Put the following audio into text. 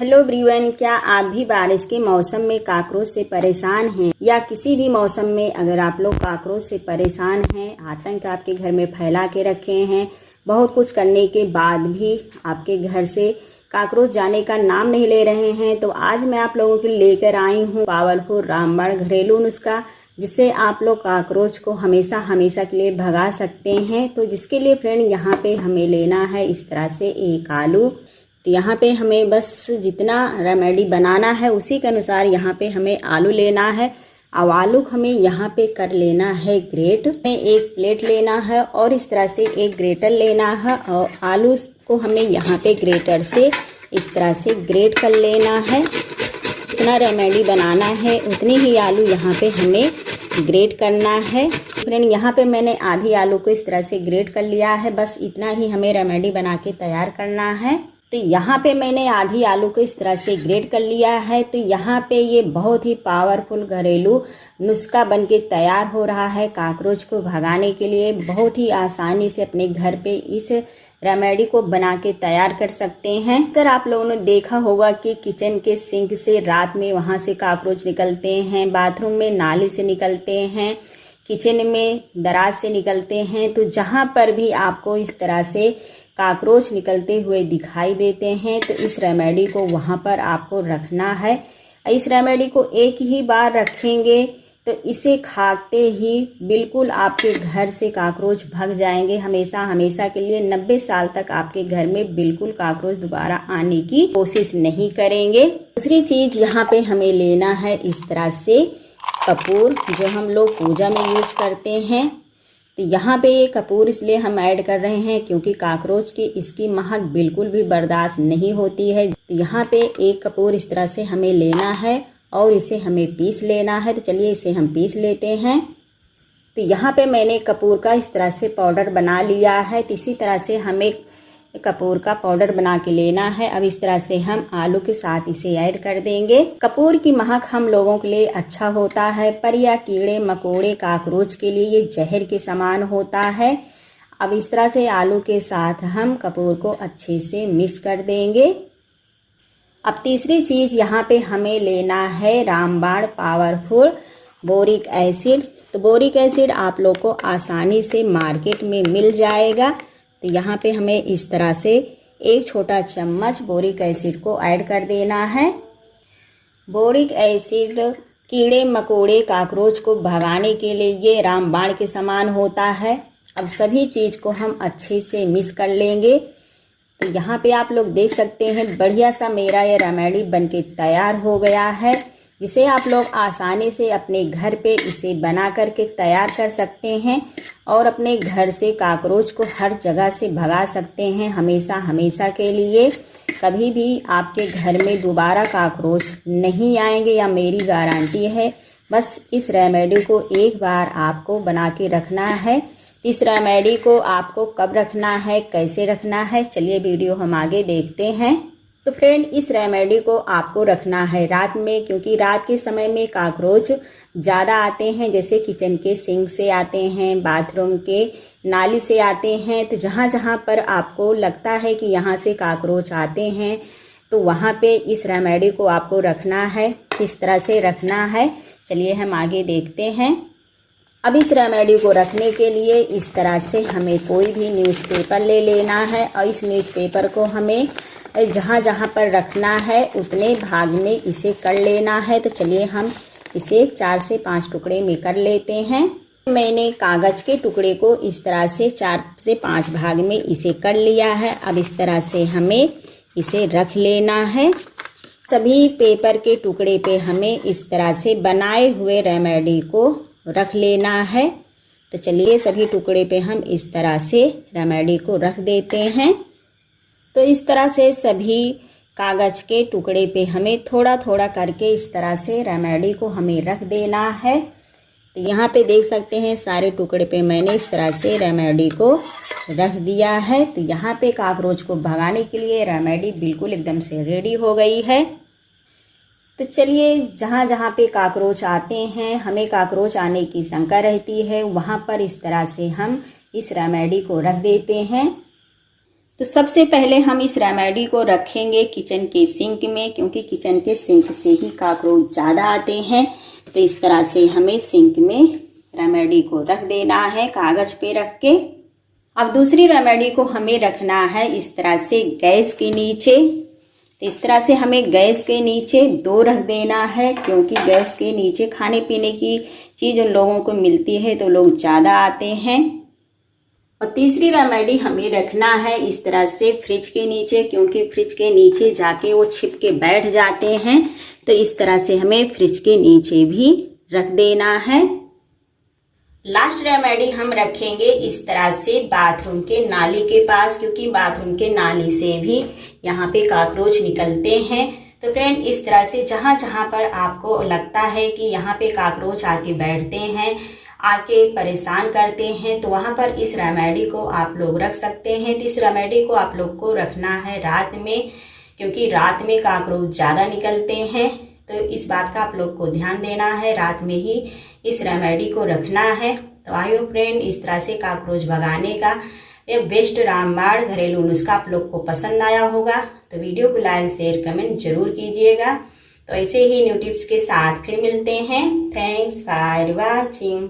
Hello everyone, क्या आप भी बारिश के मौसम में काकरोच से परेशान हैं या किसी भी मौसम में अगर आप लोग काकरोच से परेशान हैं, आतंक आपके घर में फैला के रखे हैं, बहुत कुछ करने के बाद भी आपके घर से काकरोच जाने का नाम नहीं ले रहे हैं, तो आज मैं आप लोगों के लिए लेकर आई हूँ पावरफुल रामबाण घरेलू नुस्खा, जिससे आप लोग काकरोच को हमेशा हमेशा के लिए भगा सकते हैं। तो जिसके लिए फ्रेंड यहाँ पे हमें लेना है इस तरह से एक आलू। तो यहाँ पे हमें बस जितना रेमेडी बनाना है उसी के अनुसार यहाँ पे हमें आलू लेना है। अब आलू हमें यहाँ पे कर लेना है ग्रेट में, एक प्लेट लेना है और इस तरह से एक ग्रेटर लेना है और आलू को हमें यहाँ पे ग्रेटर से इस तरह से ग्रेट कर लेना है। जितना रेमेडी बनाना है उतनी ही आलू यहाँ पे हमें ग्रेट करना है। फ्रेंड यहाँ पे मैंने आधी आलू को इस तरह से ग्रेट कर लिया है, बस इतना ही हमें रेमेडी बना के तैयार करना है। तो यहाँ पे मैंने आधी आलू को इस तरह से ग्रेट कर लिया है। तो यहाँ पे ये बहुत ही पावरफुल घरेलू नुस्खा बनके तैयार हो रहा है काकरोच को भगाने के लिए। बहुत ही आसानी से अपने घर पे इस रेमेडी को बना के तैयार कर सकते हैं। अगर आप लोगों ने देखा होगा कि किचन के सिंक से रात में वहाँ से काकरोच निकलते हैं, बाथरूम में नाली से निकलते हैं, किचन में दराज से निकलते हैं, तो जहाँ पर भी आपको इस तरह से काकरोच निकलते हुए दिखाई देते हैं तो इस रेमेडी को वहाँ पर आपको रखना है। इस रेमेडी को एक ही बार रखेंगे तो इसे खाते ही बिल्कुल आपके घर से काकरोच भाग जाएंगे हमेशा हमेशा के लिए। 90 साल तक आपके घर में बिल्कुल काकरोच दोबारा आने की कोशिश नहीं करेंगे। दूसरी चीज़ यहाँ पे हमें लेना है इस तरह से कपूर, जो हम लोग पूजा में यूज करते हैं। तो यहाँ पे ये कपूर इसलिए हम ऐड कर रहे हैं क्योंकि काकरोच की इसकी महक बिल्कुल भी बर्दाश्त नहीं होती है। तो यहाँ पे एक कपूर इस तरह से हमें लेना है और इसे हमें पीस लेना है। तो चलिए इसे हम पीस लेते हैं। तो यहाँ पे मैंने कपूर का इस तरह से पाउडर बना लिया है। तो इसी तरह से हमें कपूर का पाउडर बना के लेना है। अब इस तरह से हम आलू के साथ इसे ऐड कर देंगे। कपूर की महक हम लोगों के लिए अच्छा होता है, पर यह कीड़े मकोड़े काकरोच के लिए ये जहर के समान होता है। अब इस तरह से आलू के साथ हम कपूर को अच्छे से मिक्स कर देंगे। अब तीसरी चीज़ यहाँ पे हमें लेना है रामबाण पावरफुल बोरिक एसिड। तो बोरिक एसिड आप लोग को आसानी से मार्केट में मिल जाएगा। तो यहाँ पे हमें इस तरह से एक छोटा चम्मच बोरिक एसिड को ऐड कर देना है। बोरिक एसिड कीड़े मकोड़े काकरोच को भगाने के लिए ये रामबाण के समान होता है। अब सभी चीज़ को हम अच्छे से मिक्स कर लेंगे। तो यहाँ पे आप लोग देख सकते हैं बढ़िया सा मेरा ये रेमेडी बनके तैयार हो गया है, जिसे आप लोग आसानी से अपने घर पे इसे बना करके तैयार कर सकते हैं और अपने घर से काकरोच को हर जगह से भगा सकते हैं हमेशा हमेशा के लिए। कभी भी आपके घर में दोबारा काकरोच नहीं आएंगे, या मेरी गारंटी है। बस इस रेमेडी को एक बार आपको बना के रखना है। इस रेमेडी को आपको कब रखना है, कैसे रखना है, चलिए वीडियो हम आगे देखते हैं। तो फ्रेंड, इस रेमेडी को आपको रखना है रात में, क्योंकि रात के समय में काकरोच ज़्यादा आते हैं। जैसे किचन के सिंक से आते हैं, बाथरूम के नाली से आते हैं। तो जहाँ जहाँ पर आपको लगता है कि यहाँ से काकरोच आते हैं तो वहाँ पे इस रेमेडी को आपको रखना है। इस तरह से रखना है। चलिए हम आगे देखते हैं। अब इस रेमेडी को रखने के लिए इस तरह से हमें कोई भी न्यूज़पेपर ले लेना है और इस न्यूज़पेपर को हमें जहाँ जहाँ पर रखना है उतने भाग में इसे कर लेना है। तो चलिए हम इसे 4 से 5 टुकड़े में कर लेते हैं। मैंने कागज़ के टुकड़े को इस तरह से 4 से 5 भाग में इसे कर लिया है। अब इस तरह से हमें इसे रख लेना है। सभी पेपर के टुकड़े पे हमें इस तरह से बनाए हुए रेमेडी को रख लेना है। तो चलिए सभी टुकड़े पे हम इस तरह से रेमेडी को रख देते हैं। तो इस तरह से सभी कागज़ के टुकड़े पे हमें थोड़ा थोड़ा करके इस तरह से रेमेडी को हमें रख देना है। तो यहाँ पे देख सकते हैं सारे टुकड़े पे मैंने इस तरह से रेमेडी को रख दिया है। तो यहाँ पे काकरोच को भगाने के लिए रेमेडी बिल्कुल एकदम से रेडी हो गई है। तो चलिए जहाँ जहाँ पे काकरोच आते हैं, हमें काकरोच आने की शंका रहती है, वहाँ पर इस तरह से हम इस रेमेडी को रख देते हैं। तो सबसे पहले हम इस रेमेडी को रखेंगे किचन के सिंक में, क्योंकि किचन के सिंक से ही कॉकरोच ज़्यादा आते हैं। तो इस तरह से हमें सिंक में रेमेडी को रख देना है कागज़ पे रख के। अब दूसरी रेमेडी को हमें रखना है इस तरह से गैस के नीचे। तो इस तरह से हमें गैस के नीचे 2 रख देना है, क्योंकि गैस के नीचे खाने पीने की चीज़ उन लोगों को मिलती है तो लोग ज़्यादा आते हैं। और तीसरी रेमेडी हमें रखना है इस तरह से फ्रिज के नीचे, क्योंकि फ्रिज के नीचे जाके वो छिप के बैठ जाते हैं। तो इस तरह से हमें फ्रिज के नीचे भी रख देना है। लास्ट रेमेडी हम रखेंगे इस तरह से बाथरूम के नाली के पास, क्योंकि बाथरूम के नाली से भी यहाँ पे कॉकरोच निकलते हैं। तो फ्रेंड, इस तरह से जहाँ जहाँ पर आपको लगता है कि यहाँ पे कॉकरोच आके बैठते हैं, आके परेशान करते हैं, तो वहाँ पर इस रेमेडी को आप लोग रख सकते हैं। तो इस रेमेडी को आप लोग को रखना है रात में, क्योंकि रात में कॉकरोच ज़्यादा निकलते हैं। तो इस बात का आप लोग को ध्यान देना है, रात में ही इस रेमेडी को रखना है। तो आई होप फ्रेंड, इस तरह से कॉकरोच भगाने का ये बेस्ट रामबाण घरेलू नुस्खा आप लोग को पसंद आया होगा। तो वीडियो को लाइक शेयर कमेंट जरूर कीजिएगा। तो ऐसे ही न्यू टिप्स के साथ फिर मिलते हैं। Thanks for watching.